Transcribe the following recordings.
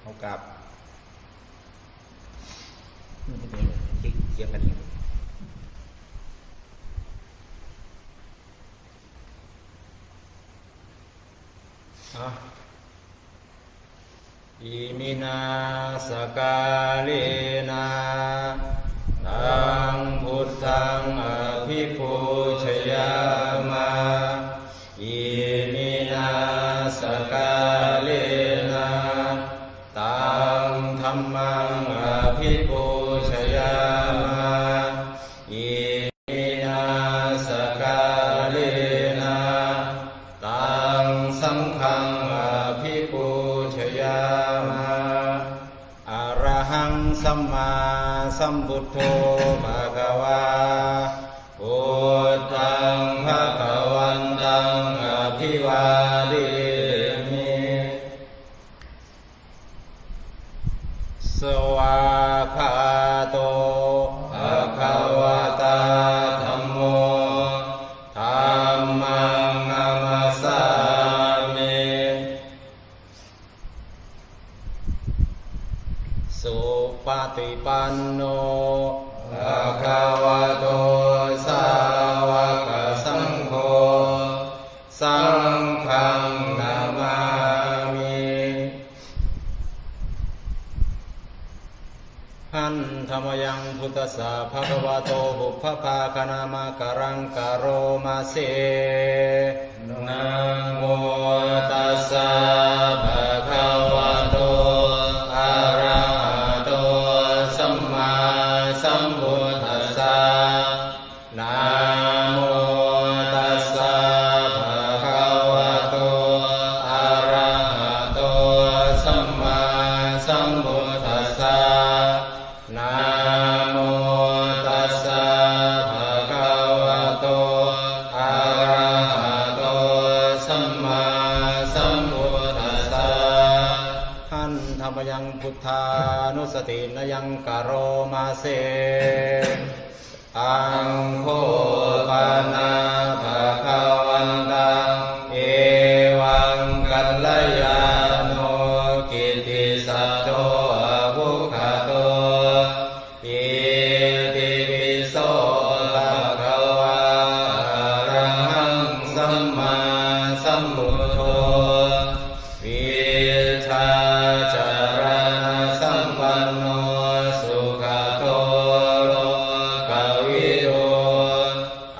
เอากลับเสียงกันอิมินาสกาเลนะตังพุทธังอภิปูชยามะอิมินาสกาเลนะตังธัมมังอภิปูชยามะอิมินาสกาเลนะตังสังฆังอภิปูชยามะอะระหังสัมมาสัมพุทโธภะคะวาพุทธังภะคะวันตังอภิวาเทมิสวากขาโตภะคะวะตาธัมโมธัมมังนัมมัสสามิสุปฏิปันโนภะคะวะโตสาวกสังโฆสังฆังนามามิหันธรรมยังพุทธัสสะภะคะวะโตบุพพาคณามะกะรังกะโรมาเสนะโมตัสสะภะคะวะโตอะระหะโตสัมมาสัมพุทธัสสะนะโมตัสสะภะคะวะโตอะระหะโตสัมมาสัมพุทธัสสะนะโมตัสสะภะคะวะโตอะระหะโตสัมมาสัมพุทธัสสะหันธรรมยังพุทธานุสตินยังกะโรมาเสอังโฆปานาภะคะวันตังเอวังกัลยาโนกิตติสัตโตอะภุคโตอิติปิโสภะคะวะอะระหังสัมมาสัมพุทโธวิชาจารณะสัมปันโนสุขโตโลกวิโย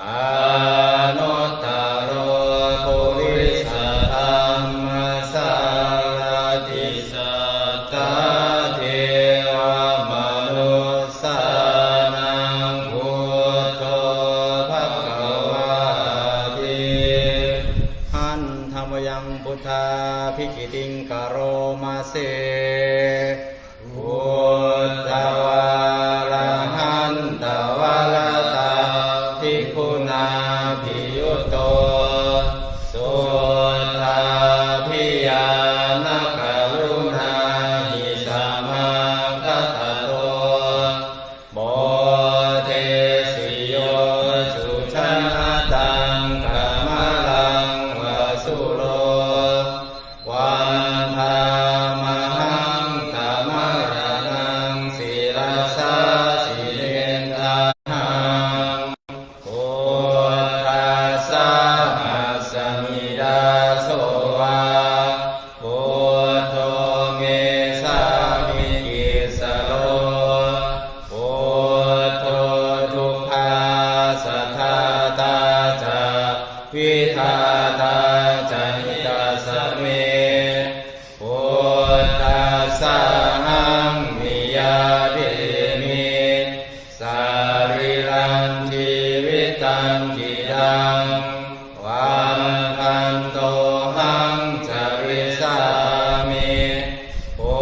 อานุตตโรปุริสธรรมสารติสัทธาเทวมนุสสานังพุทโธภควาติหันธรรมยังพุทธาภิกิติงกะโรมาเสพุทธวาระหันตวาลตาภิกขุนาภิยุตโตสุทธาภิญาณกรุณาหิสัมมาคัตโตโมเทสิโยสุชนะตังกามลังวสุโลวันธามหังธรรมรณังศิรสาสิเลนทังพุทธัสสะหัสสมิดาโสวะพุทโธเมสามิกิสโลพุทโธทุกขาสัทธาตาจาวิธาตาจาหิตาสเมพุทธัสสะหังมิยาเดมิสาริรันชีวิตันจิดังวันพันโตหังจาริสามิพุ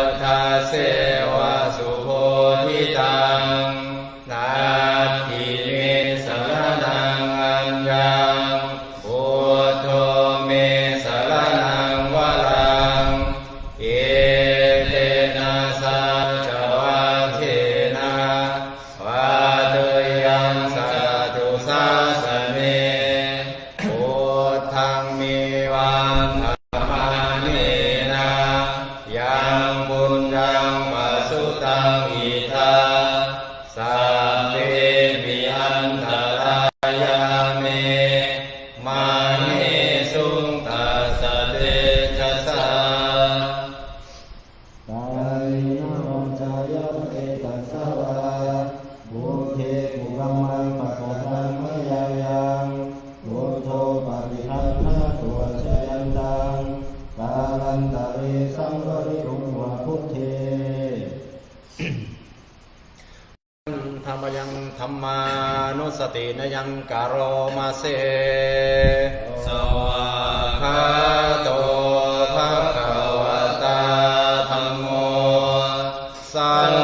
ทธเสวะสุโพธิตังนาทิเมสรณังอัญญังพุทโธเมสรณังวรังเอเตนะสัจวะเทนะวะเตยังสัตตุสาสเนพุทธังมีวันธรรมาเนนะยังบุ ริตุงวะพุทเท ธรรมยังธรรมานุสตินยังกโรมาเสสวาคาโตภะคะวะตาธัมโมสัน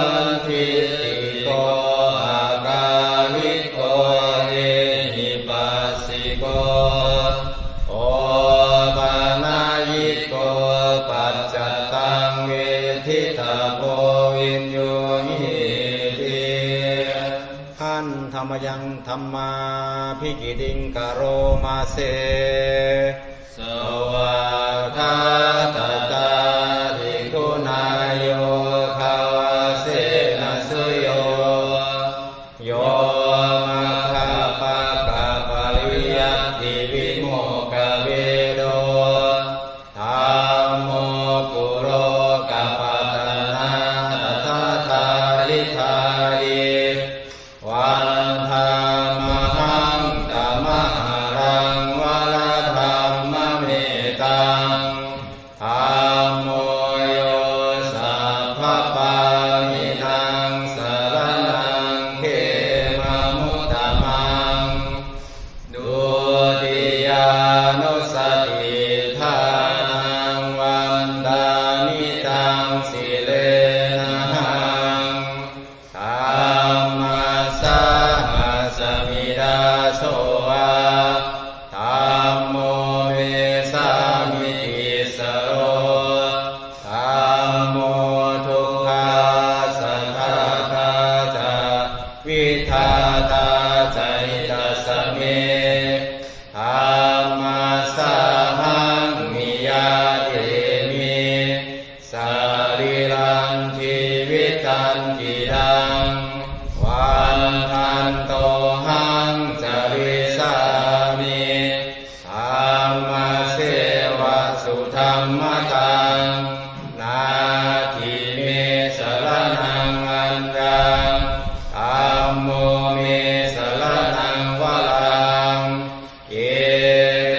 ทิติโกอาการิโกเอหิปัสสิโกโอปานายิโกปัจจตังเวทิตาโพวินโยหิธรรมยังธรรมาภิกิติงกโรมาเสสวาคาตตาภิกขุนายโยภาวเสนะสุโยโยมัคคปะกะปริยัตติวิโมกขเวโดธัมโมกุโรกัปปะตะนาตถาทาลิทายิวันธรรมหังธัมมหารังวรธรรมเมตังธัมโมโยสัพพปานินังสรณังเขมมุตตมังดุติยานุสติทานังวันดานิตังสิเลนะธัมมาสาสมิดาโสวะธัมโมเมสามิติสโรธัมโมทุกขาสัทธาตาจาวิทาตาใจตัสเมธัมมาสาหังมิยาเตมิสารีรังชีวิตันติดังวันทันโตหังจริสามิธัมมาเสวะสุธรรมตังนาทิเมสรณังอัญญังธัมโมเมสรณังวรังเอ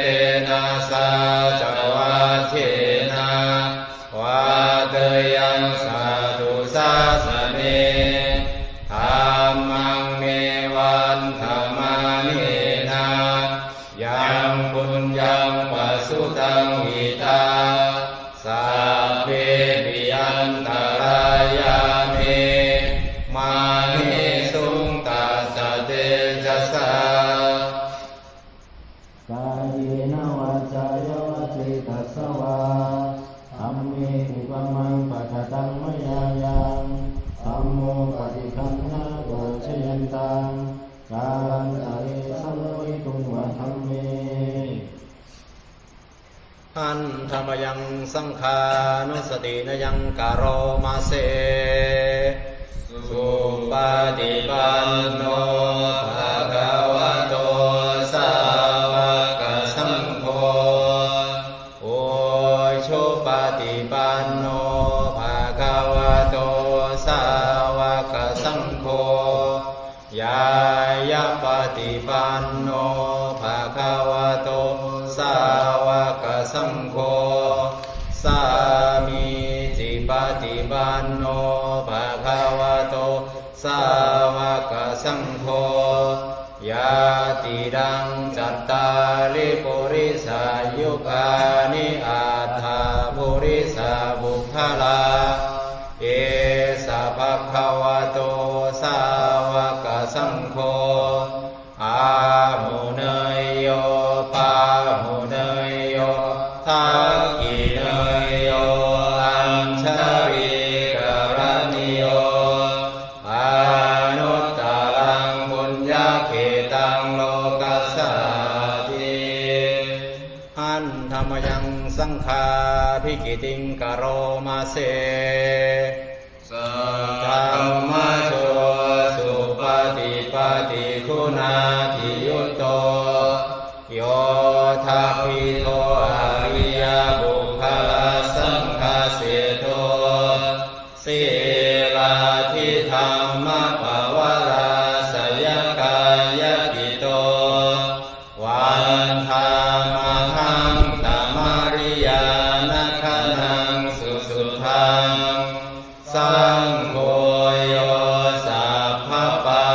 เตนะสาจวัฏเถนะวาเตยังสาธุสาสเนธัมมังเมวันธรรมานินายังปุญญังวสุตังหิตาสัพเพปิยันตรายาเมมานิสุงตัสสะเตจัสสะกายเนวาจายาวจิตัสสวะธัมเมอุปมังปะทะตังมยายังธัมโมปฏิคันนาโกชยันตังกาลันตะเรสัมวิตุงวะธัมเม หันธรรมยังสังขานุสตินยังกโรมาเสสุปฏิปันโนภะคะวะโตสาวกสังโฆโอชุปฏิปันโนภะคะวะโตสาวกสังโฆยายะปฏิปันโนภะคะวะโตสาวกสังโฆสามีจิปฏิปันโนภะคะวะโตสาวกสังโฆยาติดังจัตตาริปุริสายุคานิอัฏฐาปุริสาบุคลาเอสะภะคะวะโตสาวกสังโฆอาหุเนยโยปาหุเนยโยทักขิเนยโยอัญชริกรณิโยอนุตตรังบุญญาเขตังโลกัสสาติหันธรรมยังสังฆาภิกิติงกโรมาเสสัทธัมมะโชสุปฏิปฏิคุณาทิยุตโตโยทัพพิโตอริยบุคลาสังฆาเสโตสีลาทิธรรมปวาราสยกายกิโตวันธรรมหังตมาริยานัคนังสุสุธ ตังสังโฆโยสัพพปา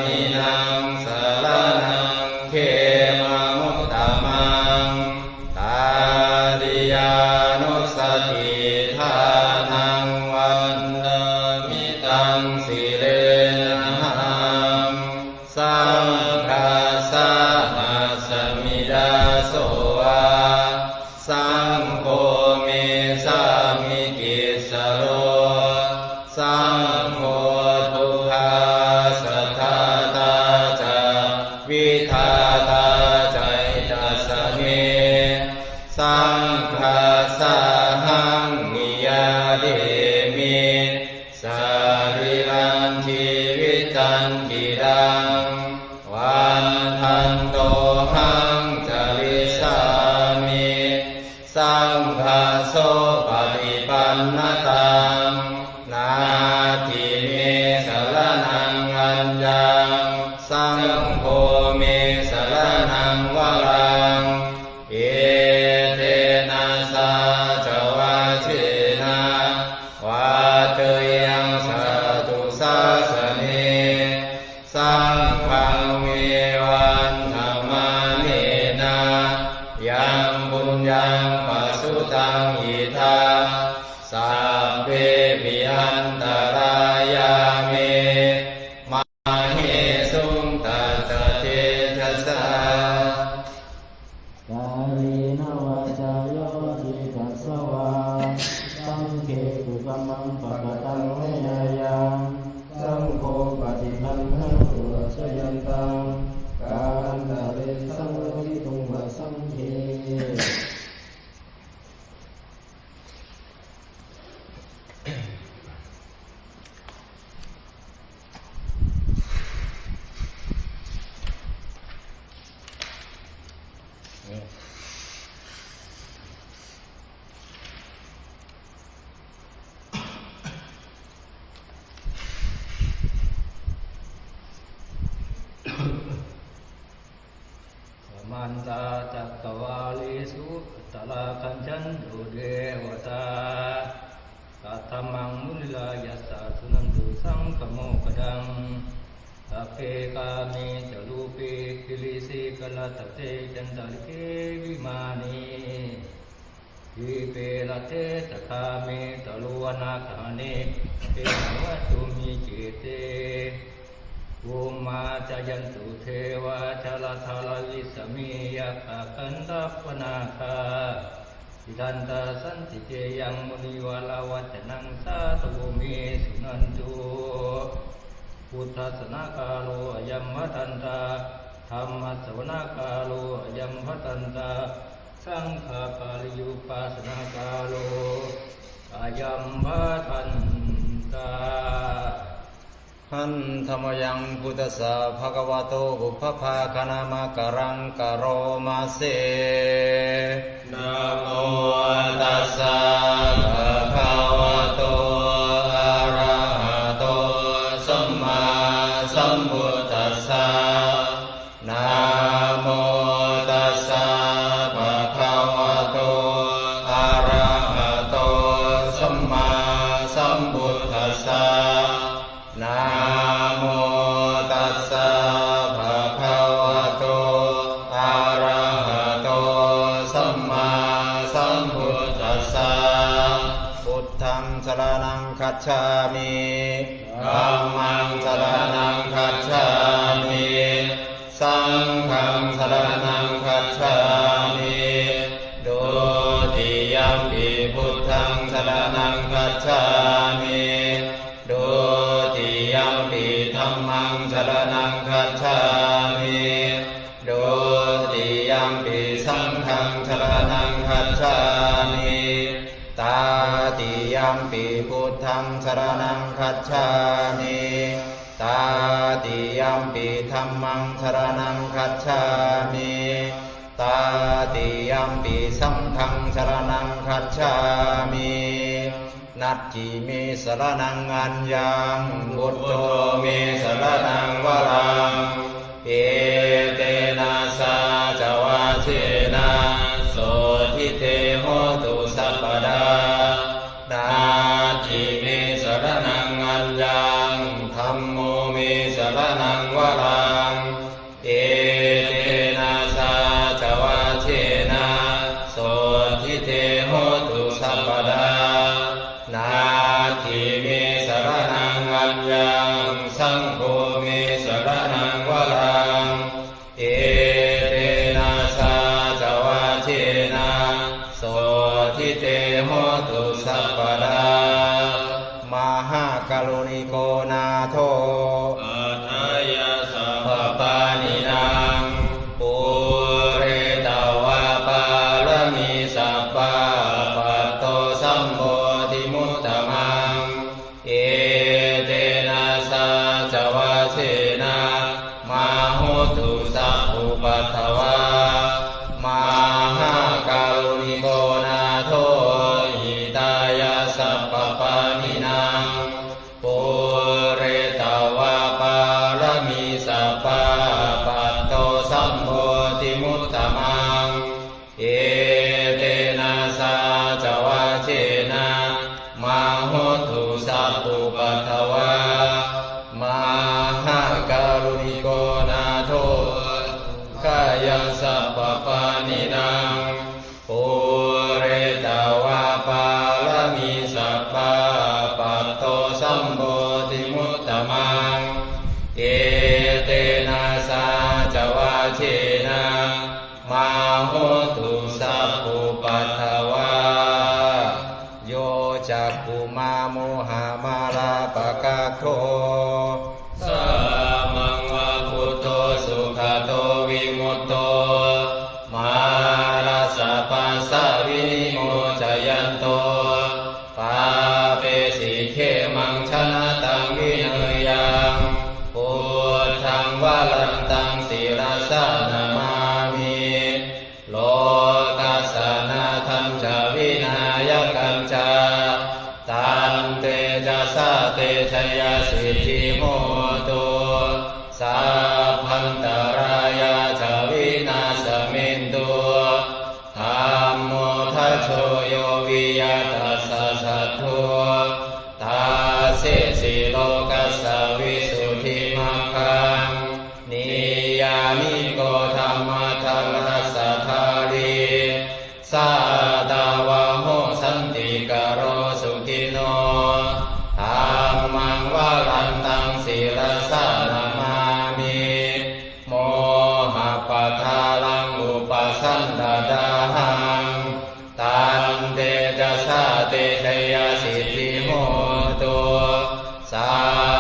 นินังสรณังเขมมุตตมังตาดิยานุสติทานังวันเนมิตังสิเลนะหังสังฆาสาหัสมิดาโสวาสังโฆเมสามิกิสโรสังโฆทุกขาสัทธาตาจาวิทาตาใจจัสเมสังฆาสาหังนิยาเดมิสาริรันชีวิตันกิดังวันทันโตหังจริสามิสังฆาโสปฏิปันนตังนาทิเมสรณังอัญญังสังโฆเมสรณังวรังเอเตนะสาจวัชเชนะวัตยังสัตุสาสเนสังฆังเมวันธรรมาเนนะยังบุญยังปัสสุตังอิทังสัพเพปิอันตรายาเมมาเหสุงตัสสะเทชะสา กาลีนวาจาโยจิตัสสวาสังเขตุกัมมังปะกะตังเมยายังสังโฆปฏิคันหะตุชยันตังกาลันตะเรสังวิตุงวะสังเข มันตาจักตวาลิสุตลาคัญจันโดเดวตาตัตมังมุนิลายัสสะสุนันตุสังฆโมกดังสัพเพกามิจลูปิกิลิสิกลตเตจันตริเกวิมานีวิเปลเตตคามิตลุวนาคานิเตวัตุมิจิเตอุมาจยันตุเทวาชลทาลวิสมิยะคะกันตัปนาคาอิทันตาสันติเตยังมุนิวาลาวัจนังสาตุมิสุนันตุพุทธัสสนากาโลอยัมมะทันตาธรรมัสสวนากาโลอยัมมะทันตาสังฆาปาลิยุปัสสนากาโลอยัมมะทันตาหันธรรมยังพุทธสสะภะคะวะโตบุพพาคณามะกะรังกะโรมาเสนะโมตัสสะภะคะวะโตอะระหะโตสัมมาสัมพุทธัสสะนะโมตัสสะภะคะวะโตอะระหะโตสัมมาสัมพุทธัสสะนะโมตัสสะภะคะวะโตอะระหะโตสัมมาสัมพุทธัสสะพุทธังสรณังคัจฉามิธัมมังสรณังคัจฉามิสังฆังสรณังคัจฉามิดุติยัมปิพุทธังสรณังคัจฉามิดุติยัมปิธัมมังสรณังคัจฉามิดุติยัมปิสังฆังสรณังคัจฉามิตาติยัมปิพุทธังสรณังคัจฉามิตาติยัมปิธัมมังสรณังคัจฉามิตาติยัมปิสังฆังสรณังคัจฉามินัตถิเมสรณังอัญญังบุตโตเมสรณังวรังเอเตนะสาจวาเชนะโสทิเตโหตุสัพพดานา ทิเมสรณังอัญญังธัมโมเมสรณังวรังเอเตนะสาจวะเทนะโสทิเตโหตุสัพพดานาทิเมสรณังอัญญังสังโฆเมสรณังวรังเอเตนะสาจวะเทนะโสทิเตโหตุสัพพดามหากรุณิโกนาโทอัฏฐายาสัพพปานินางปุเรตวะปารมีสัพพะปัตโตสัมโพธิมุตตมังเอเตนะสาจวะเทนะมาโหตุสัพพุปัตถวามหากรุณิโกนาโทหิตายาสัพพปานินางปุเรตวะปารมีสัพพะปัตโตสัมโพธิมุตตมังเอเตนะสาจวะเทนะมาโหตุสัพพุปัตถวามหากรุณิโกนาโทกายสัพพปานินางปุเรตวะปารมีสัพพะปัตโตสัมโพธิมุตตมังเอเตนะสาจวะเทนะมาโหตุสัพพุปัตถวาโยจักขุมาโมหะมาลาปะกะโคสามังวะพุทโธสุขโตวิมุตโตมาราสะปัสสะวินิโมจยันโตปาเปสิเขมังชนะตังวิเนยังพุทธังวรันตังศิรสะนามามิโลกัสสนาทัมจวินายกัญจาตันเตจะสะเตชยสิทธิโหตุสัพพันตรายาจวินาสมินตุธัมโมทัชโชโยวิยตัสสะสัทโธตาเสสิโลกัสสะวิสุทธิมัคคังนิยามิโกธัมมะธัมรัสสะทาลีสาตาวะโหสันติกโรสุขิโนธัมมังวรันตังศิรสะนามามิโมหะปะทาลังอุปสันดาดาหังตันเตจะสะเตชยสิทธิโหตุสั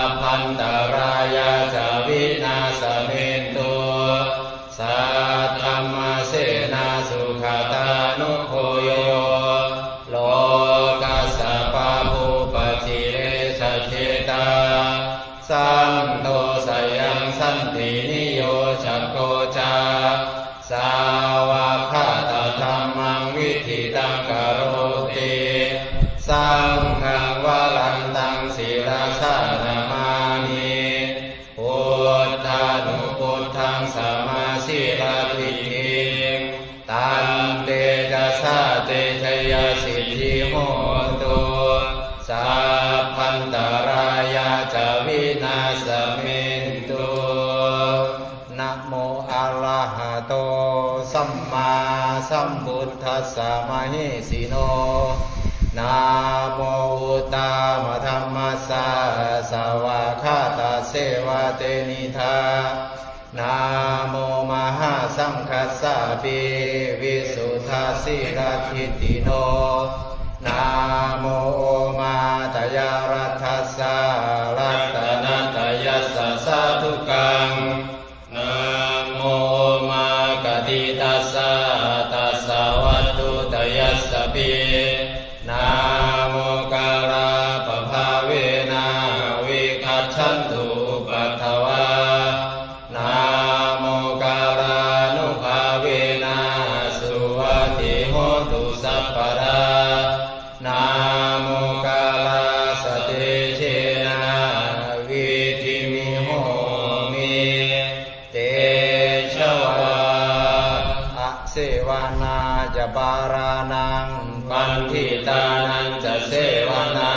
พพันตรายาจวินาสมินตุสัทธัมมเสนาสุขตานุโคโยโลกัสสะปะภูปจิเรสะเจตาสันโตสยังสันตินิโยจักโกจาสาวะคาตธัมมังวิธิตังกโรติสังฆังวรันตังศิรสะนามามิพุทธานุพุทธังสัมมาสิรทิฏฐิตันเตจะสะเตชยสิทธิโหตุสัพพันตรายาจวินาสมินตุนะโมอะระหะโตสัมมาสัมพุทธัสสะมะหิสิโนนะโมอุตตมะธัมมัสสะสวะคาตาเสวะเตนิธานะโมมหาสังฆัสสะปิวิสุทธาสิรทิฏฐิโนนะโมโอมาตยารัตถัสสะรัตนะตยัสสะสาธุกังนะโมมากติตัสสะตัสสะวัตถุตยัสสะปินะโมกาลาปะภาเวนะวิคัจฉันตุปัตถวานะโมกาลานุภาเวนะสุวัติโหตุสัพพดานะโมกาลาสติเชนะวิธิมิโหมิเตชวะอะเสวนาจะปารานังปันทิตานังจะเสวนา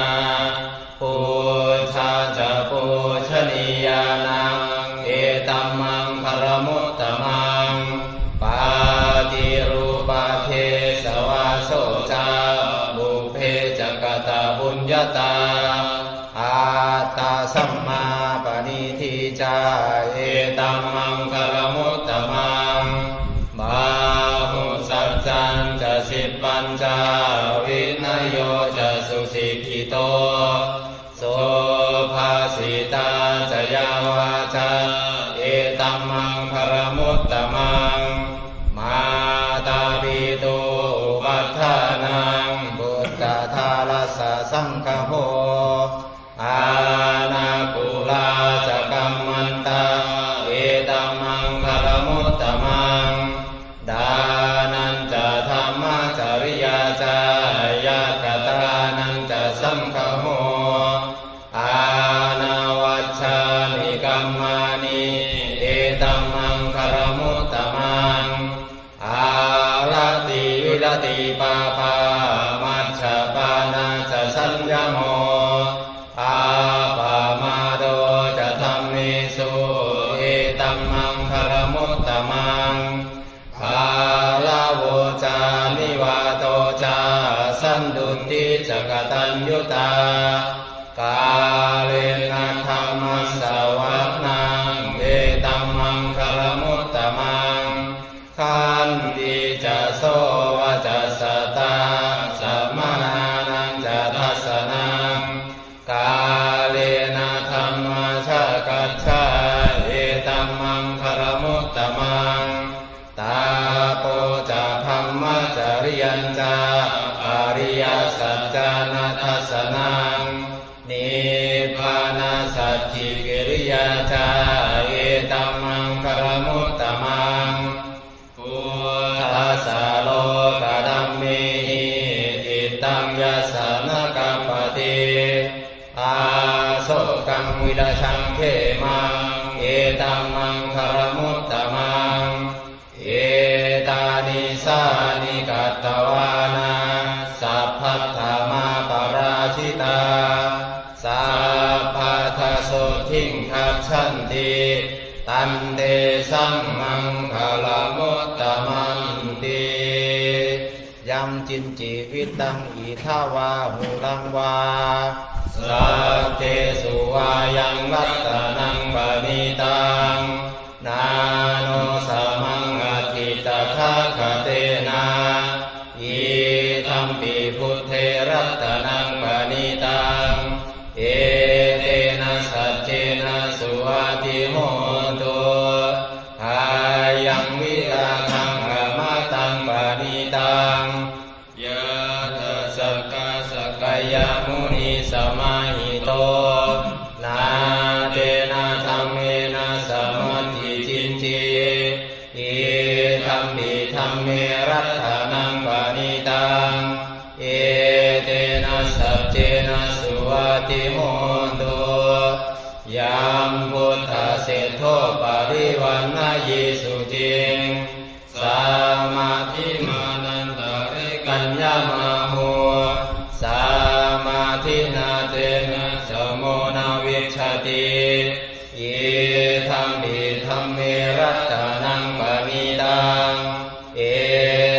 สัมมาปณิทิจาเอตัมมังคลมุตตมังบาหุสัจจันจะสิบปัญจวินโยจะสุสิกขิโตโสภาสิตาจะยาวาจาเอตัมมังคลมุตตมังมาตาปิตุปัฏฐานังบุตตทาลัสสะสังฆโหอานาคุลาจะกัมมันตาเอตัมมังคลมุตตมังดานันจะธรรมจริยาจายากตานันจะสังฆโหอานาวัชฌามิกัมมานิเอตัมมังคลมุตตมังอารติวิรติปาปามัชฌปานาจะสัญญโมอาปามาโดจะธรรมิสุเอตัมมังคลมุตตมังภาลาโวจานิวาโตจาสันดุติจักตัญญุตากาเลนะธรรมสวะนังเอตัมมังคลมุตตมังขันติจะโสวะจะสตาสัมมานังจะทัสสนังกาเลนะธรรมชะกัจฉาเอตัมมังคลมุตตมังตาโปจะธรรมจริยัญจาอริยสัจจานัสสนังนิพพานาสัจจิกิริยาจาเอตัมมังคลมุตตมังพุทธัสสะโลกธัมมิอิตังยัสสะนะกัปปติอาโสกังวิราชังเขมังเอตัมมังคลมุตตมังเอตานิสานิกัตตวานาสัพพัทธามาปราชิตาสัพพัทธโสทิงคัจฉันติตันเตสังมังคลมุตตมังติยัมจินจิวิตังอิทาวาหุลังวาสัพเทสุวายังวัตตนังปณิตังนาโนสมังอธิตถาคเตนะอิธัมปิพุทเทรัตนังปณิตังเอเตนะสัจเจนะสุวัติโหตุอายังวิราคังอมตังปณิตังยะทะสักกะสักกายมุนิสมาหิโตนาเตนะธัมเมนะสัมมัติจินจิอิธัมปิธัมเมรัตถานังปณิตังเอเตนะสัจเจนะสุวัติโหตุยัมพุทธเสถโธปริวันนายิสุจิงสัมมาทิมานันตริกัญญามาหุสัมมาทินาเตนะสโมนาวิชชติอิธัมปิธัมเมรัตถานังปณิตังเอ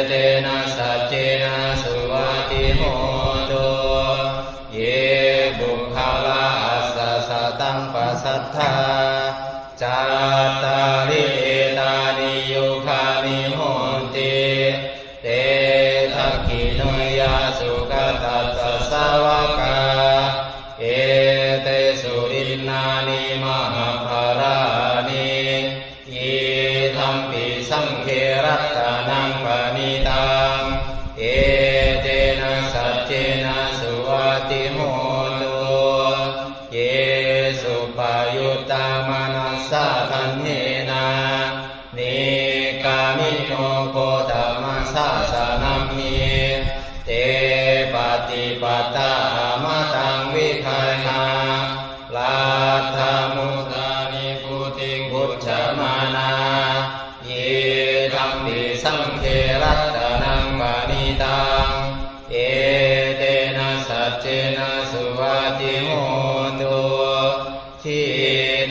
เตนะสัจเจนะสุวัติโหตุเยบุคคลาอัสสะสะตังปัสสัทธาจัตตาริเอตานิยุคานิโหนติเตทักขิโนยาสุขตัสสะสาวกาเอเตสุรินานิมหาภารานิอิธัมปิสังเขรัตถานังปณิตังเอเตนะสัจเจนะสุวัติโหตุเยสุปายุตตามนัสสะทันเนนะนิกามิโนโคตมัสสะสะนัมมิเตปฏิปตามาตังวิคัยนาลาธามุตานิพุติงพุทธมานาเยธัมปิสังเขรัตถานังปณิตังเอเตนะสัจเจนะสุวัติโหตุที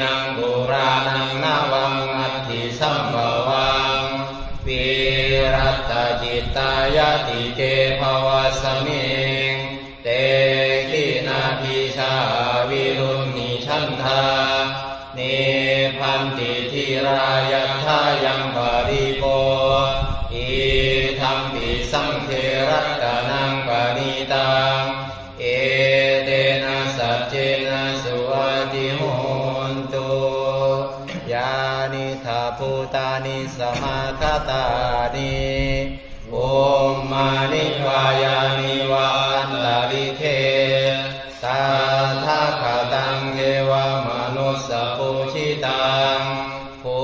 นังบุรานังนาวังอัตถิสัมภวังวิรัตจิตตายติเกภวัสมิงเตกินาทิชาวิรุณนิช ทันทานิพันติทิรายัทายังปริโภอิทัมปิสังเทรัตตนังปณิตังเอเตนะสัจเจนะสุวัติโหนตุยานิทาภูตานิสมาคตานิโอมมานิวายานิวาอันตาริเคตาทาคตังเทวมนุสสปุชิตังพุ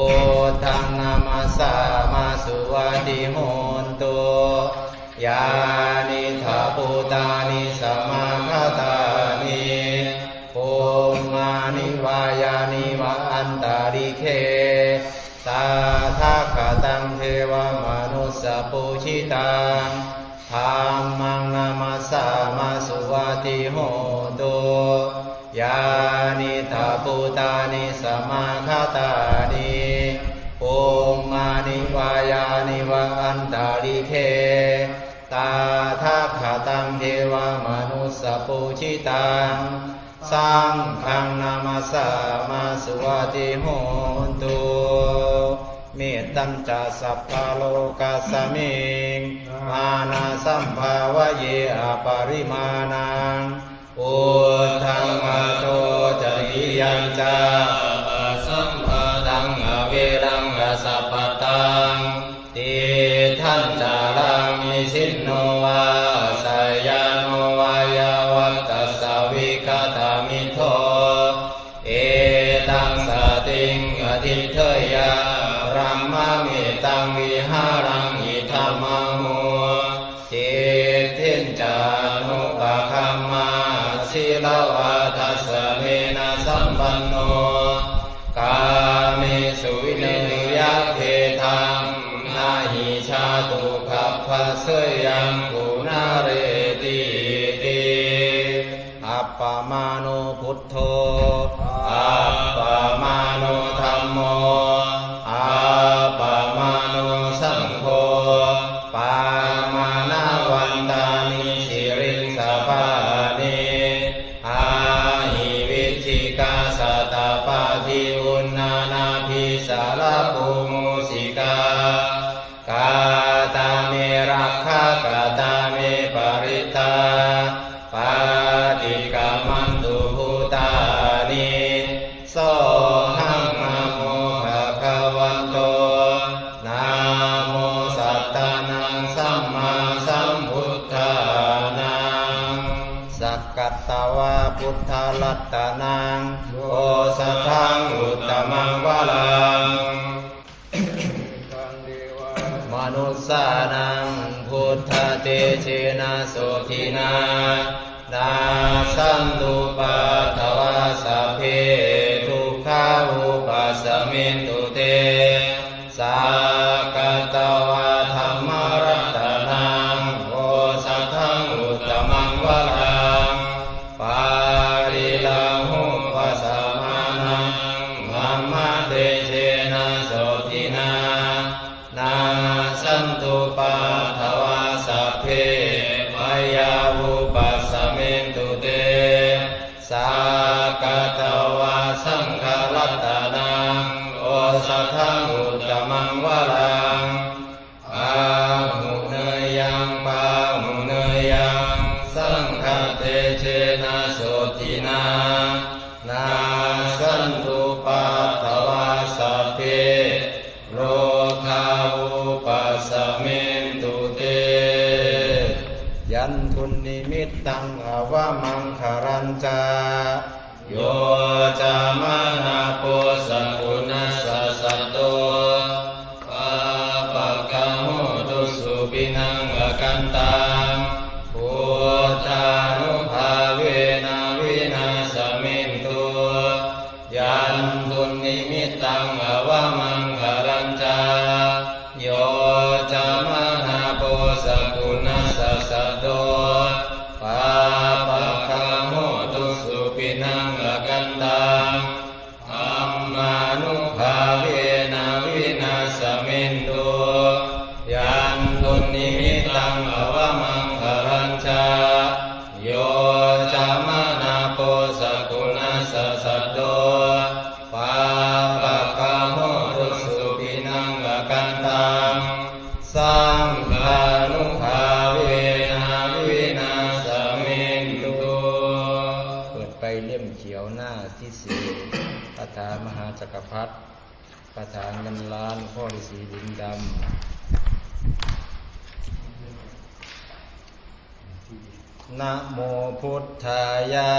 ทธังนามัสสามาสุวัติโหนตุยานิทาภูตานิสมาคตานิโอมมานิวายานิวาอันตาริเคตาทาคตังเทวมนุสสปุชิตังธัมมังนามัสสามาสุวัติโหตุยานิทาภูตานิสมาคตานิโอมมานิวายานิวะอันตาริเคตาทาคตังเทวมนุสสปุชิตังสังฆังนามัสสามาสุวัติโหตุเมตตัญจะสัพพะโลกัสสมิงมานาสัมภาวะเยอปริมาณังพุทธังอะโตจริยัญจาสัมภะตังอเวรังสัพพตังติทัญจารังมิสินโนวาสยานโนวายาวัตตสวิคตามิโทเอตังสติงอธิเทยารัมมะเมตังวิหารังอิธัมมังโมเจทินจานุปะคัมมาศิลวัฏสเมนะสัมปันโนกาเมสุวินิยะเทธังนาหิชาตุขัพพะเสยังกุณาเรติติอัปปมาโนพุทโธอัปปมาโนธัมโมอัปปมาโนสังโฆปามานาวันตานิสิริสภานิอาหิวิชิกาสัตตปาทิอุณนานาภิสารภูมุสิกากาตาเมรักขากาตาเมปริตาปาติกามันตุภูตานิโสหังนะโมภะคะวันโตนะโมสัตตานังสัมมาสัมพุทธานังสักกัตตวะพุทธลัตตานังโอสัทธังอุตตมังวะลังมนุสสานังพุทธเตเชนะโสทินานาสันตุปัฏฐวาสัพเพทุกขาอุปัสสมินตุเตสักกัตตวะธัมมรัตตนังโอสัทธังอุตตมังวะลังปาริลาหุปัสสมานังธัมมะเตเชนะโสทินานาสันตุปัฏฐวาสัพเพมายาวุปัสสมินตุเตสักกัตตวะสังฆรัตตนังโอสัทธังอุตตมังวะลังอาหุเนยังปาหุเนยังสังฆเตเชนะโสทินานาสันตุปัฏฐวาสัพเพโรคาวุปัสสมินตุเตยันทุนนิมิตตังอวมังคารัญจาโยจามนาโปสังกุณัสสะสัตโตปาปะกะโหตุสุปินังอกันตังพุทธานุภาเวนะวินาสมินตุยันทุนนิมิตตังอวมังคารัญจาโยจามนาโปสังกุณัสสะสัตโตปาปะกะโหตุสุปินังอกันตัง มเขียวหน้าที่สี่คาถามหาจักรพรรดิคาถาเงินล้านพ่อฤาษีลิงดำนะโมพุทธายะ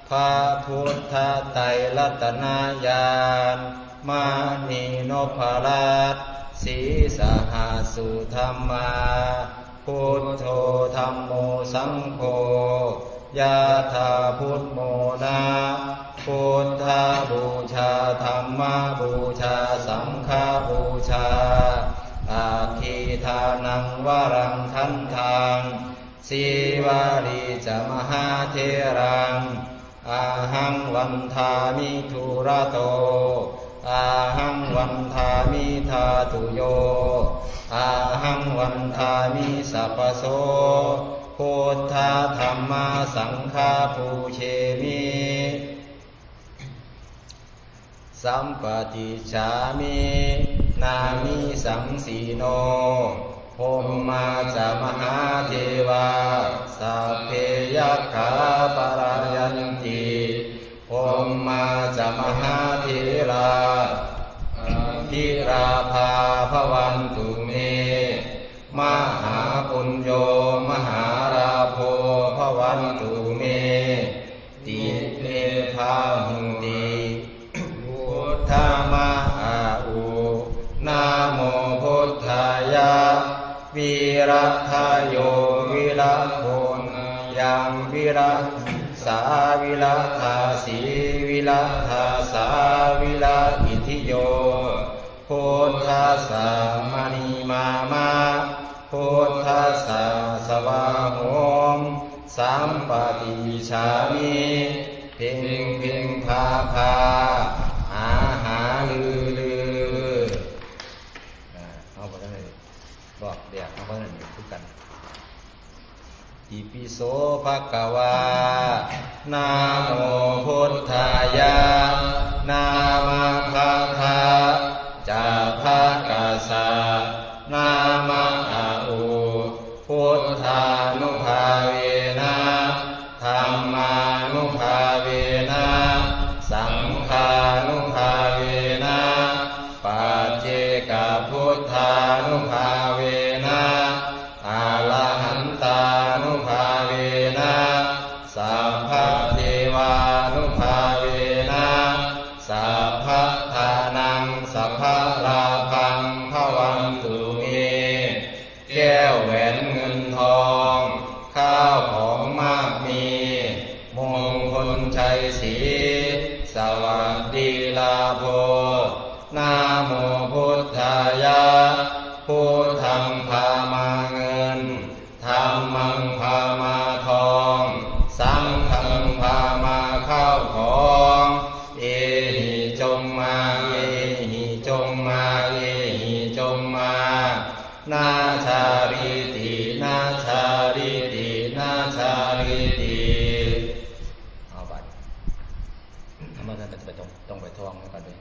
พระพุทธไตรรัตนญาณมานีโนภราชสีสหัสสุธรรมาพุทโธธัมโมสังโฆยะถาพุทโมนาพุทธบูชาธัมมบูชาสังฆบูชาอาทิทานังวรังคันธังสีวารีจะมหาเทรังอาหังวันทามิทุระโตอาหังวันทามิธาตุโยอาหังวันทามิสัพพโสพุทธธัมมาสังฆาปูเชมิสัมปติฉามินามิสังสีโนพรหมาจะมหาเทวาสัพเพยัคขาปรายันติพรหมาจะมหาเทราภิราภาภวันตุเมมหาปุญโญมหาราโภภวันตุเมติเมธาหุติพุทธมหาอุนะโมพุทธายะวิรัตโยวิรัตโภยังวิรัตสาวิรัตาสีวิรัตาสาวิรัตอิทิโยพุทธัสสะมณีมามาพุทธัสสะสวาโหมสัมปติฉามิเพ่งเพ่งพาพาอาหาลือลือเอาไปได้เลยบอกเดี๋ยวเอาไปได้เลยทุกกันอิปิโสภะคะวานะโมพุทธายะนะมะภะคะจะภะคะสะนะมะอะอุพุทธานุภาเวนะธัมมานุภาเวนะสังฆานุภาเวนะปัจเจกพุทธานุภาเวนะอะระหันตานุภาเวนะสัพพะเทวานุภาเวนะสัพพะทานังสัพพะราภังภวันตุเมแก้วแหวนเงินทองข้าวของมากมีมงคลชัยศรีสวัสดีลาโภนะโมพุทธายะพุทธังพามาเงินธัมมังพามาทองสังฆังพามาข้าวของเอหิจงมาเอหิจงมาเอหิจงมานาชาริตินาชาริตินาชาริติเอาไปทำไมท่านไปต้องไปท่องกันด้วย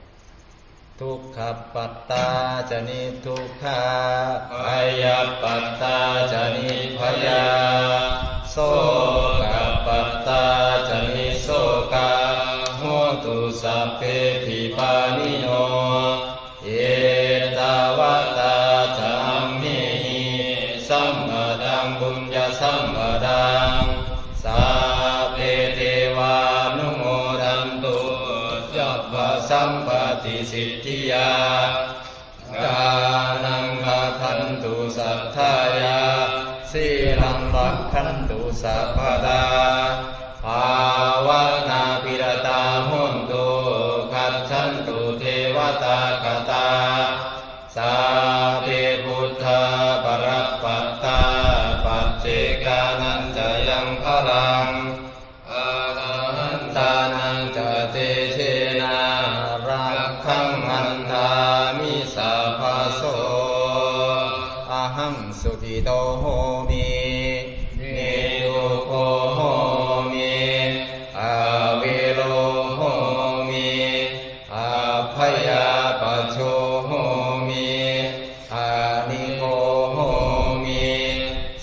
ทุกขปัตตาจะนิทุกขาพยาปัตตาจะนิพยาโสกปัตตาจะนิโสกาโหตุสัพเพปิปานิโนเอตาวตาจัมมิสัมปดังบุญญาสัมปดังสัพเพเทวานุโมทันตุยัพพสัมปติสิทธิยากานังภาคันตุสัทธายาสีลังปักขันตุสัพพดาภาวนาปิรตาหุนตุขัดฉันตุเทวตากตาสาเพพุทธาปรัปปัตตาปัจเจกานันจะยังพลังอาหันตานังจะเตเชนารักขังหันทามิสัพพโสอะหังสุขิโตโหมิเนตุโคโหมิอาเวโรโหมิอาพยาปัจโชโหมิอานิโกโหมิ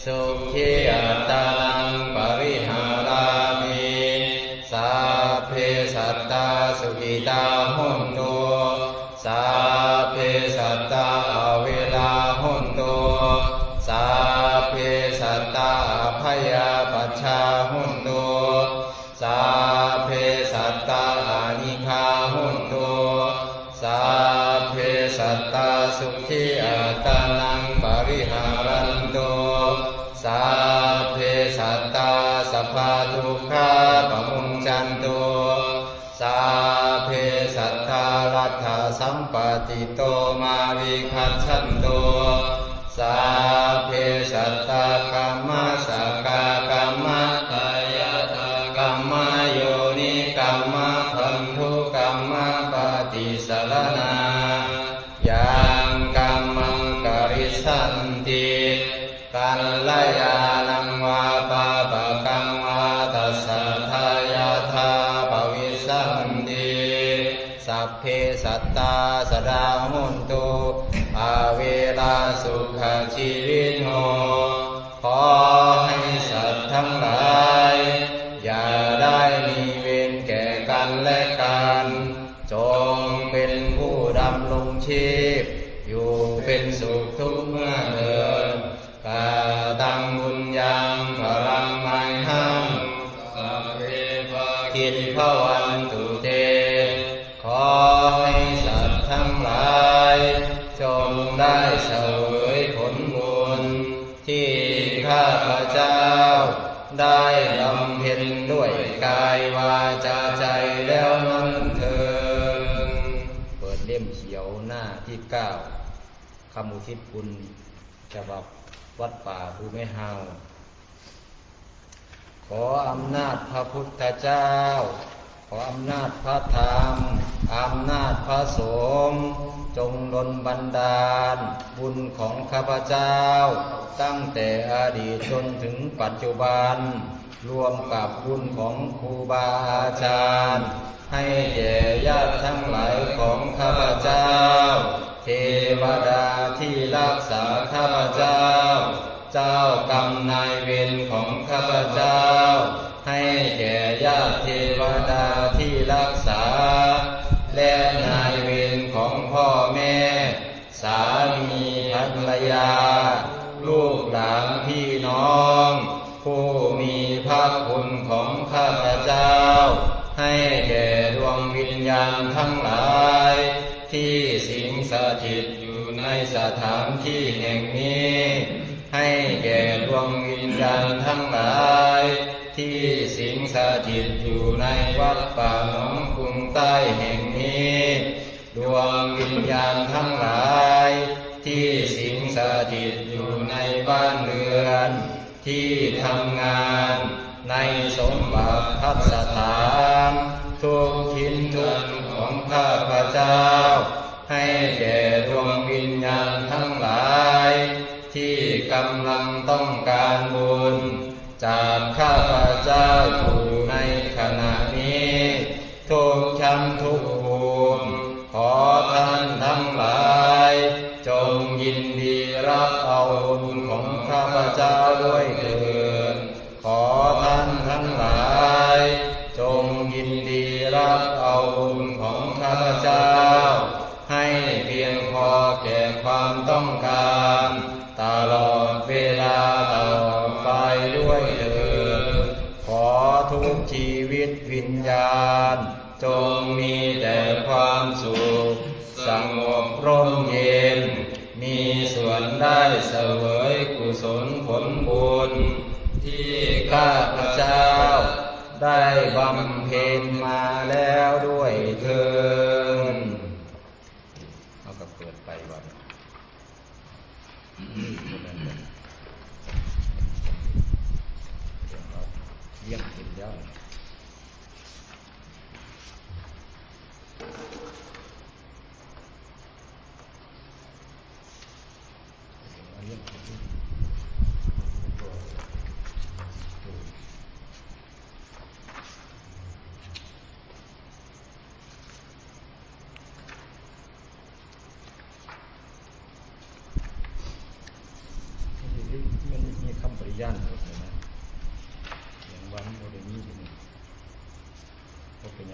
สุขีอัตตังปริหารามิสัพเพ สัตตาสุขิตาหุนตุสัพเพสัตตาอเวลาหุนตุสัพเพสัตตาพยาปัชชาหุนตุสัพเพสัตตาอานิฆาหุนตุสัพเพสัตตาสุขีอัตานังปริหารันตุสัพเพสัตตาสัพพะทุกขาปมุญจันตุสัพเพสัตตารัตถสัมปติโตมาวิคัจฉันตุสัพเพสัตตากัมมัสสกากัมมัตตายตากัมมโยนิกัมมพันธุกัมมปฏิสรณายังกัมมังกริสันติกัลยาณังวาปาปะกังวาตัสสะทายาทาภวิสันติสัพเพสัตตาสดาหุนตุอาเวลาสุขชีวิโนขอให้สัตว์ทั้งหลายอย่าได้มีเวรแก่กันและกันจงเป็นผู้ดำรงชีพอยู่เป็นสุขทุกเมื่อเถิดกาตังบุญยังพลังไมหังสัพเพภคินภวันตุเตขอให้สัตว์ทั้งหลายจงได้เสวยผลบุญที่ข้าพเจ้าได้บำเพ็ญด้วยกายวาจาใจแล้วนั้นเถิดเปิดเล่มเขียวหน้าที่9คำอุทิศคุณฉบับวัดป่าภูไม่เฮาขออำนาจพระพุทธเจ้าขออำนาจพระธรรมอำนาจพระสงฆ์จงดลบันดาลบุญของข้าพเจ้าตั้งแต่อดีตจนถึงปัจจุบันรวมกับบุญของครูบาอาจารย์ให้แก่ญาติทั้งหลายของข้าพเจ้าเทวดาที่รักษาข้าพเจ้าเจ้ากรรมนายเวรของข้าพเจ้าให้แก่ญาติเทวดาที่รักษาและนายเวรของพ่อแม่สามีภรรยาลูกหลานพี่น้องผู้มีพระคุณของข้าพเจ้าให้แก่ดวงวิญญาณทั้งหลายที่สิงสถิตอยู่ในสถานที่แห่งนี้ให้แก่ดวงวิญญาณทั้งหลายที่สิงสถิตอยู่ในวัดป่าหนองกรุงใต้แห่งนี้ดวงวิญญาณทั้งหลายที่สิงสถิตอยู่ในบ้านเรือนที่ทำงานในสมบัติพัสถานทุกทิศทุกของข้าพเจ้าให้แก่ดวงวิญญาณทั้งหลายที่กำลังต้องการบุญจากข้าพเจ้าอยู่ในขณะนี้ทุกชั้นทุกภูมิขอท่านทั้งหลายจงยินดีรับเอาบุญของข้าพเจ้าด้วยเถิดขอท่านทั้งหลายจงยินดีรับเอาบุญของข้าพเจ้าให้เพียงพอแก่ความต้องการตลอดเวลาต่อไปด้วยเถิดขอทุกชีวิตวิญญาณจงมีแต่ความสุขสงบร่มเย็นมีส่วนได้เสวยกุศลผลบุญที่ข้าพเจ้าได้บำเพ็ญมาแล้วด้วยเถิดเอาก็เปิดไปว่าเยี่ยมกินแล้ว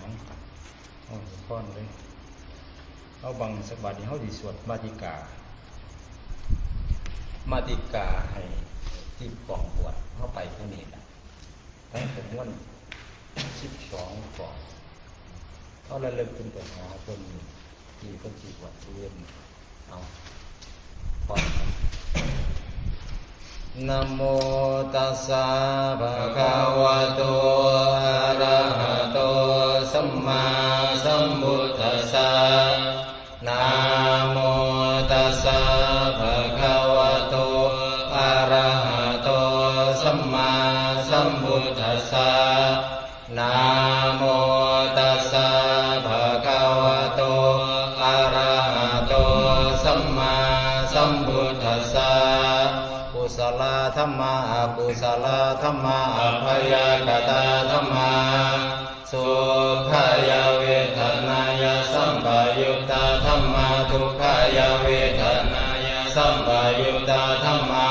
ยังเอาก้อนเลยเอาบังสักบาทนี้เขาดีสวดมาติกาให้ที่กองบวชเข้าไปที่นี่นะตั้งแต่วัน12ก่อนเขาระลึกถึงปัญหาคนที่คนจีบวัดเรียนเอาก่อนนะโมตัสสะภะคะวะโตอะระหะโตสัมมาสัมพุทธัสสะนะโมตัสสะภะคะวะโตอะระหะโตสัมมาสัมพุทธัสสะนะโมตัสสะภะคะวะโตอะระหะโตสัมมาสัมพุทธัสสะกุศลธัมมาอกุศลธัมมาอภยกตาธัมมาสุขายเวทนายสัมปยุตตาธัมมาทุกขายเวทนายสัมปยุตตาธัมมา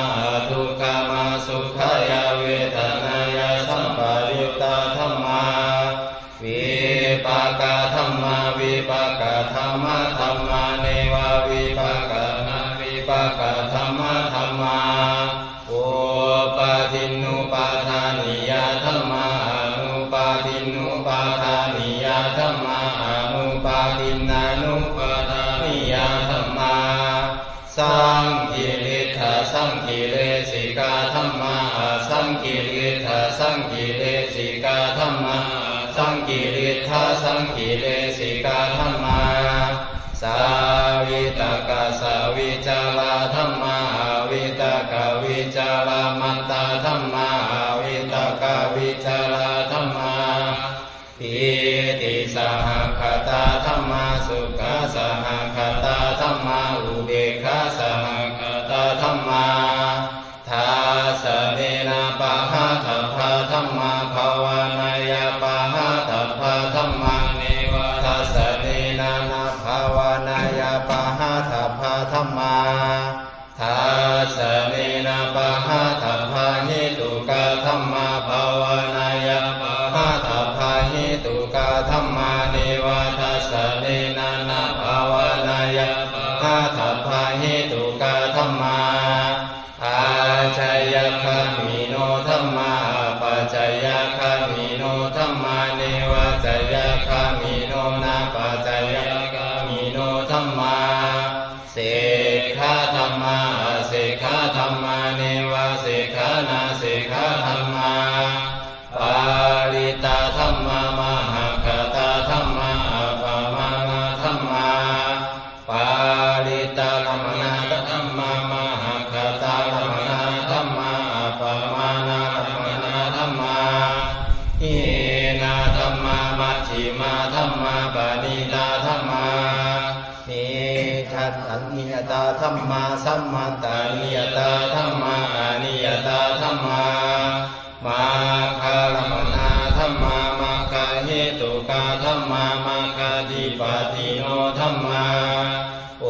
ทุกขมาสุขายเวทนายสัมปยุตตาธัมมาวิปากธัมมาวิปากธัมมาธัมมาเนวะวิปากนาวิปากธัมมาธัมมาอุปาทินุปาทานิยธัมมาอนุปาทินุปาทานิยธัมมาอนุปาทินานุปาทานิยธัมมาสังกิริธาสังกิเลสิกาธัมมาสังกิริธาสังกิเลสิกาธัมมาสังกิริธาสังกิเลสิกาธัมมาสาวิตกะสาวิจาราธัมมาวิตกะวิจารามัตตาธัมมาวิตกะวิจาราธัมมาปิติสหคตาธัมมาสุขสหคตาธัมมาอุเบกขาสหคตาธัมมาทาสเนนะปะหะทัพพะธัมมาภาวานายาปะหะทัพพะธัมมาเนวะทัสสะเนนะนะภาวานายาปะหะทัพพะธัมมาทาสเนนะปะหะทัพพะหิตุกะธัมมาภาวานายาปะหะทัพพะหิตุกะธัมมาเนวะทัสสะเนนะนะภาวานายาปะหะทัพพะหิตุกะธัมมาอาชัยคามิโนธัมมาปัจจยคามิโนธัมมาเนวะจยคามิโนนาปัจจยคามิโนธัมมาเสกขาธัมมาเสกขาธัมมาเนวะเสกขานาเสกขาธัมมาปาริตาธัมมามหคตาธัมมาปะมานาธัมมาปาริตาลัมนาธัมมามหคตาลัมนาธัมมาปะมานาลัมนาธัมมาหินาธัมมามัชฌิมาธัมมาปานิตาธัมมานิทัตตัญญิยตาธัมมาสัมมาตานิยตาธัมมาอนิยตาธัมมามาคาลัมนาธัมมามาคาเหตุกาธัมมามาคาธิปติโนธัมมาโอ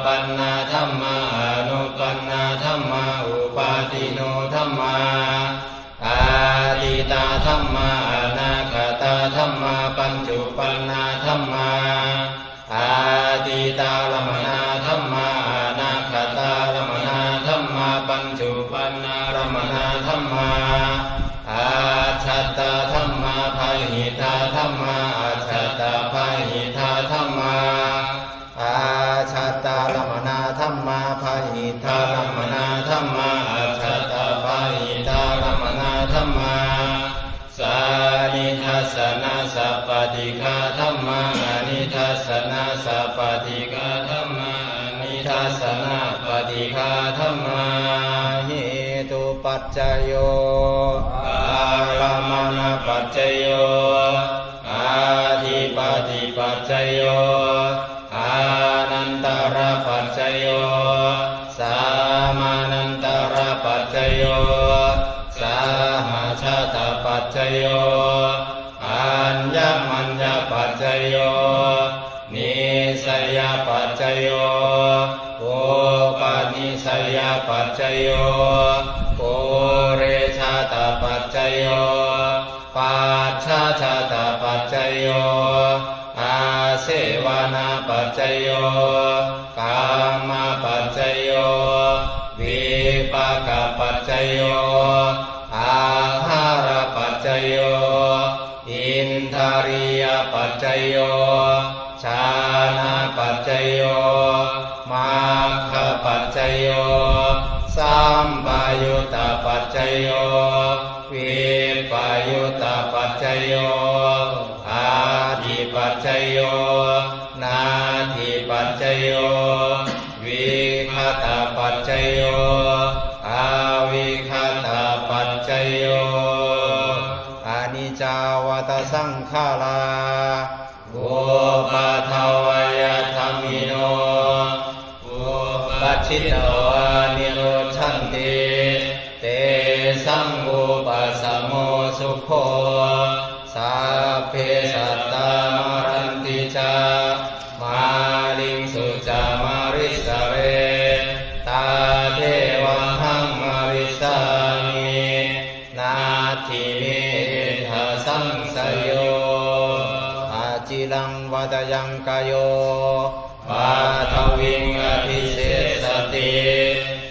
ปันนาธัมมาอนุปันนาธัมมาอุปาติโนธัมมาอาทิตาธัมมาอนาคตาธัมมาปัญจุปันนาธัมมาอาทิตาลัมนาธัมมาอนาคตาลัมนาธัมมาปัญจุปันนาลัมนาธัมมาอาชัตตาธัมมาภาหิตาธัมมาอาชัตตาภาหิตาธัมมาอาชัตตาลัมนาธัมมาภาหิตาลัมนาธัมมาอาชัตตาภาหิตาลัมนาธัมมาสานิทัสสนะสัพปติกาธัมมาอนิทัสสนะสัพปติกาธัมมาอนิทัสสนะปฏิฆาธัมมาหิตุปัจจโยอารัมมณปัจจโยอาทิปติปัจจโยอานันตรปัจจโยสามานันตรปัจจโยสาหชาตปัจจโยอัญญมัญญปัจจโยนิสยปัจจโยโอปานิสยปัจจโยโอเรชาตปัจจโยปัจฉาชาตปัจจโย ริยปัจจโยชานะปัจจโยมัคคปัจจโยสัมปยุตตปัจจโยวิปยุตตปัจจโยอาทิปัจจโยนาทิปัจจโยวิคตปัจจโยอาวิคตปัจจโยอานิจจาวัตสังขาราอุปาทวยธรรมิโนอุปัชชิตวานิโรชันติเตสังอุปสัมโมสุโขสัพเพสัตตามรันติจามาลิงสุจามาริสเรตาเทวังหังมาริสามินาทิเมธาสังสยโยอาจิลังวัตยังกายโยปาทวิงอภิเสสติ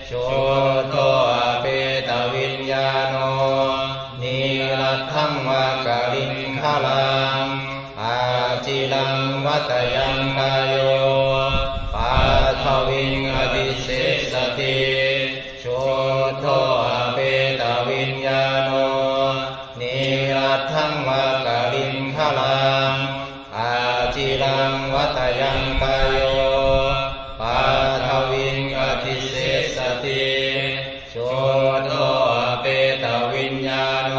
โชโตอเปตวิญญาโนนิรัตถังวากลิงขลังอาจิลังวัตยังกายโยปาทวิงอภิเสสติโชโตอเปตวิญญาโนนิรัตถังวากลิงขลังอาจิลังวัตยังกายโยปาทวิงอภิเสสติโชโตอเปตวิญญาโน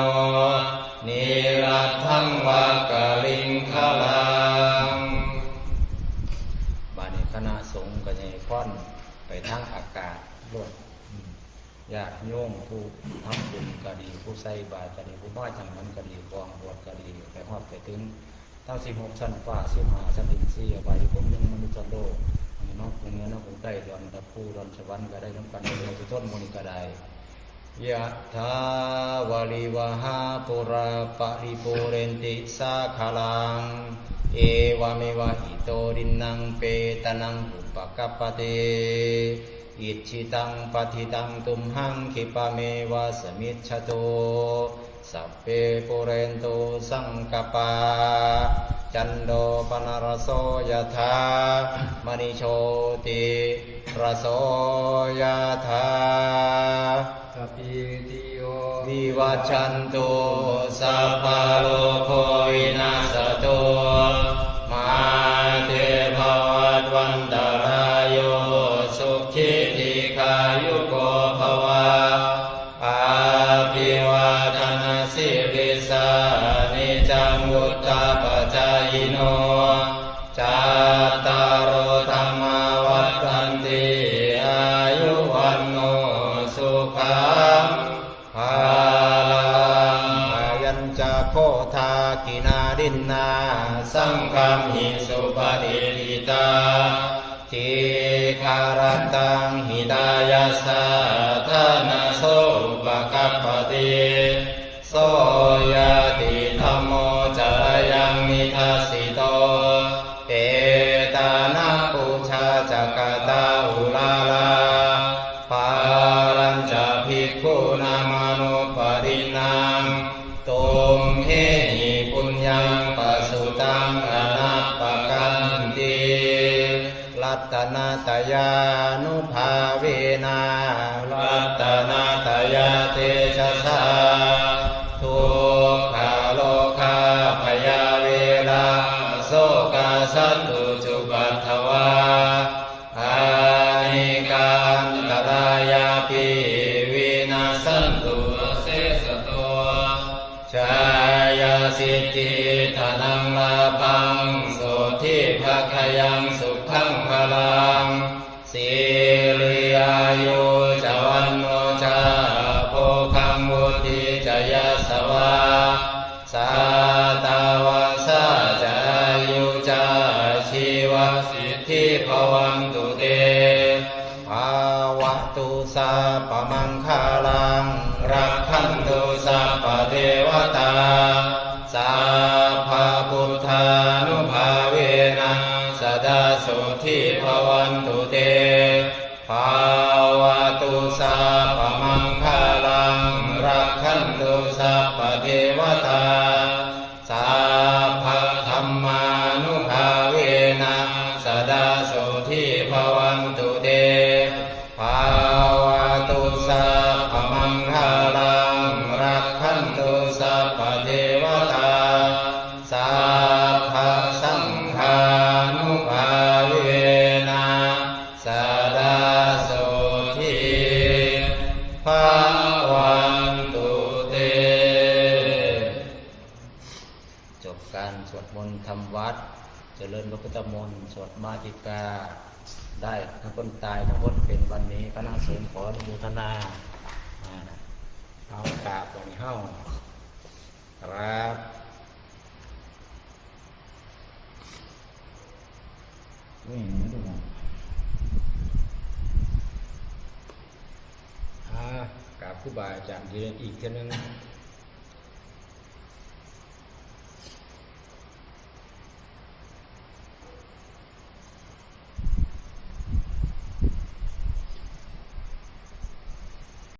นิรัตถังวากลิงขลังบาดนี้คณะสงฆ์ก็จะค่อนไปทางอากาศรถญาติโยมผู้ทำบุญก็ดีผู้ใส่บาตรก็ดีผู้น้อยจังมันก็ดีกองบวชก็ดีไปฮอดไปถึงทั้ง16ชั้นฟ้า15ชั้นดิน4อบายภูมิยังมนุษย์โลกนอกกรุงเนี้ยนอกกรุงใต้ดอนตะพูดอนสวรรค์ก็ได้น้ำกันโดยทุกต้นมนิก็ได้ยะถาวาริวหาปุราปะริปุเรนติสาคลังเอวเมวะอิโตดินังเปตนังอุปกัปปเตอิจิตังปฏิตังตุมหังคิปะเมวะสมิจฉโตสัพเพปุเรนโตสังกปาจันโดปนรโสยถามณิโชติรโสยถาสัพพิติโย วิวัชชันตุสัพพะโลกวินาศตุมาเตภวัตวันตรายโยสุขิติขายุโกภวะอาภิวาทนาสิริสานิจังวุฒาปัจจายโนจัตตารโอธรรมาวัฏันติอายุวันโนสุขังภาลังอายัญจโคทากินาดินนาสังฆัมหิสุปฏิทิตาทิคารตังหิตายาสาธนาโสปกัปปติโสยติธัมโมจารยังมิทัสสิโตเอตานาปุชาจักตาอุลาลาปารัญจภิกขุนามานุปรินังตุมเหหิปุญญังปัสสุตังอนัปปกันติรัตนาตยานุภาเวนะรัตนาตยาเตชะสาทุกขาโลกาพยาเวราโสกาสัตตุจุปัฏฐวาอานิกาอันตรายาปิวินาสันตุเสสโตชายาสิทธิธนังลาภังโสทิภคยังสุขังพลังสิริอายุจวันโนชาโภคังวุติจยสวาสาตาวาสาจายุจาชีวสิทธิภวันตุเตภาวะตุสาปมังคาลังรักขันตุสัพพเทวตาสัพพพุทธานุภาเวนะสดาสุทิภวันตุเตภาวะตุสาปมังคาลังรักขันตุสัพพเทวตาสัพพ ภะสังฆานุภาเวนะสาดาโสทิภะวันตุเตจบการสวดมนต์ทำวัดเจริญพระพุทธมนต์สวดมาติกาได้ทั้งคนตายทั้งคนเป็นวันนี้คณะสงฆ์ขออนุโมทนาเอากราบวันนี้เฮ้าครับไม่เห็นไม่ดูนะ กราบครูบาอาจารย์ทีอีกทีนึง